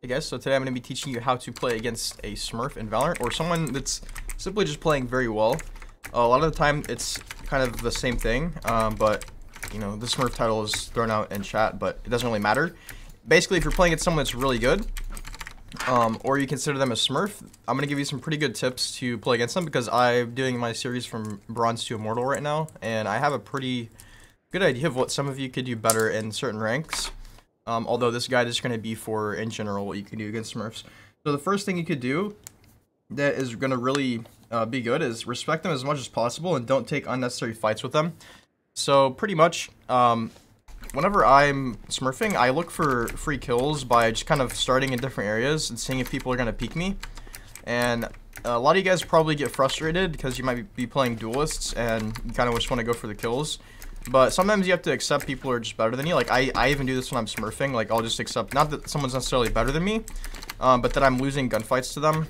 Hey guys, so today I'm going to be teaching you how to play against a smurf in Valorant, or someone that's simply just playing very well. A lot of the time it's kind of the same thing, but you know, the smurf title is thrown out in chat, but it doesn't really matter. Basically, if you're playing against someone that's really good, or you consider them a smurf, I'm going to give you some pretty good tips to play against them, because I'm doing my series from bronze to immortal right now, and I have a pretty good idea of what some of you could do better in certain ranks. Although this guide is going to be for, in general, what you can do against smurfs. So the first thing you could do that is going to really be good is respect them as much as possible and don't take unnecessary fights with them. So pretty much, whenever I'm smurfing, I look for free kills by just kind of starting in different areas and seeing if people are going to peek me. And a lot of you guys probably get frustrated because you might be playing duelists and you kind of just want to go for the kills. But sometimes you have to accept people are just better than you. Like, I even do this when I'm smurfing. Like, I'll just accept, not that someone's necessarily better than me, but that I'm losing gunfights to them.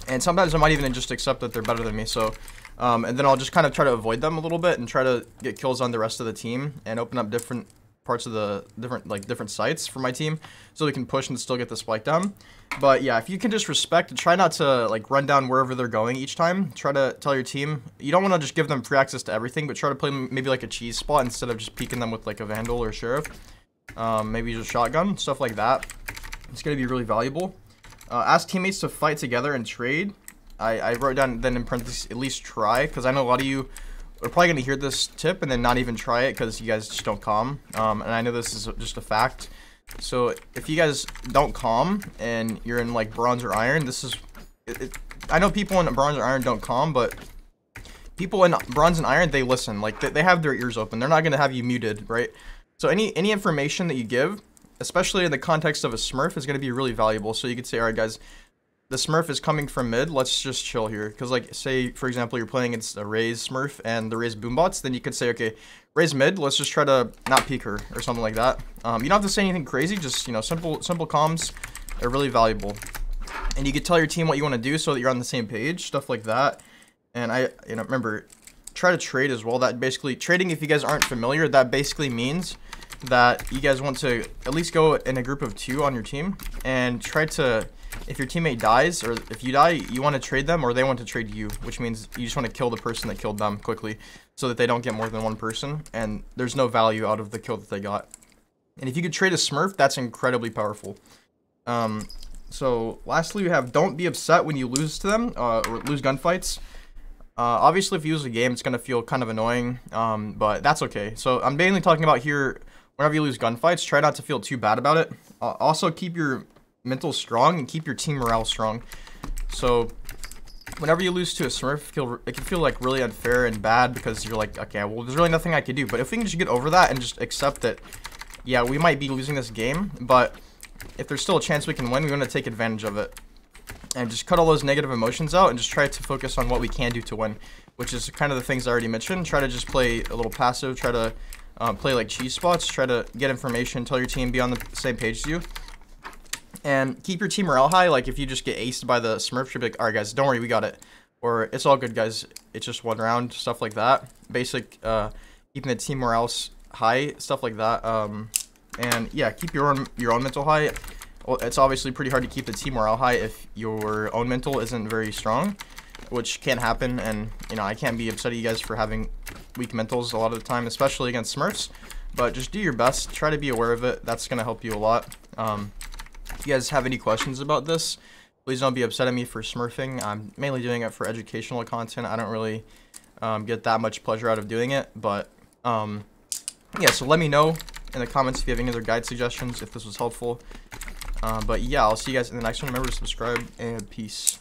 And sometimes I might even just accept that they're better than me. So, and then I'll just kind of try to avoid them a little bit and try to get kills on the rest of the team and open up different parts of the different sites for my team so we can push and still get the spike down. But yeah, if you can just respect and try not to like run down wherever they're going each time, try to tell your team, you don't want to just give them free access to everything, but try to play maybe like a cheese spot instead of just peeking them with like a vandal or sheriff. Maybe just shotgun, stuff like that. It's going to be really valuable. Ask teammates to fight together and trade. I wrote down then in parentheses, at least try, because I know a lot of you are probably going to hear this tip and then not even try it because you guys just don't calm. And I know this is just a fact. So if you guys don't calm and you're in like bronze or iron, this is... I know people in bronze or iron don't calm, but people in bronze and iron, they listen. Like, they have their ears open. They're not going to have you muted, right? So any information that you give, especially in the context of a smurf, is going to be really valuable. So you could say, all right, guys, the smurf is coming from mid, let's just chill here. Because, like, say, for example, you're playing against a Raze smurf and the Raze boombots, then you could say, okay, Raze mid, let's just try to not peek her, or something like that. You don't have to say anything crazy, just, you know, simple comms are really valuable. And you could tell your team what you want to do so that you're on the same page, stuff like that. And remember, try to trade as well. That basically, trading, if you guys aren't familiar, that basically means that you guys want to at least go in a group of 2 on your team and try to... If your teammate dies, or if you die, you want to trade them, or they want to trade you, which means you just want to kill the person that killed them quickly, so that they don't get more than one person, and there's no value out of the kill that they got. And if you could trade a smurf, that's incredibly powerful. So lastly, we have don't be upset when you lose to them, or lose gunfights. Obviously, if you lose a game, it's going to feel kind of annoying, but that's okay. So I'm mainly talking about here, whenever you lose gunfights, try not to feel too bad about it. Also, keep your mental strong and keep your team morale strong. So whenever you lose to a smurf, it can feel like really unfair and bad because you're like, okay, well, there's really nothing I can do. But if we can just get over that and just accept that, yeah, we might be losing this game, but if there's still a chance we can win, we want to take advantage of it and just cut all those negative emotions out and just try to focus on what we can do to win, which is kind of the things I already mentioned. Try to just play a little passive, try to play like cheese spots, try to get information, tell your team, be on the same page as you. And keep your team morale high. Like, if you just get aced by the smurf, you'll be like, alright guys, don't worry, we got it. Or, it's all good guys, it's just one round, stuff like that. Basic, keeping the team morale high, stuff like that. And yeah, keep your own mental high. Well, it's obviously pretty hard to keep the team morale high if your own mental isn't very strong, which can happen. And, you know, I can't be upset at you guys for having weak mentals a lot of the time, especially against smurfs. But just do your best, try to be aware of it, that's going to help you a lot. If you guys have any questions about this, please don't be upset at me for smurfing. I'm mainly doing it for educational content. I don't really get that much pleasure out of doing it. But, yeah, so let me know in the comments if you have any other guide suggestions, if this was helpful. But, yeah, I'll see you guys in the next one. Remember to subscribe, and peace.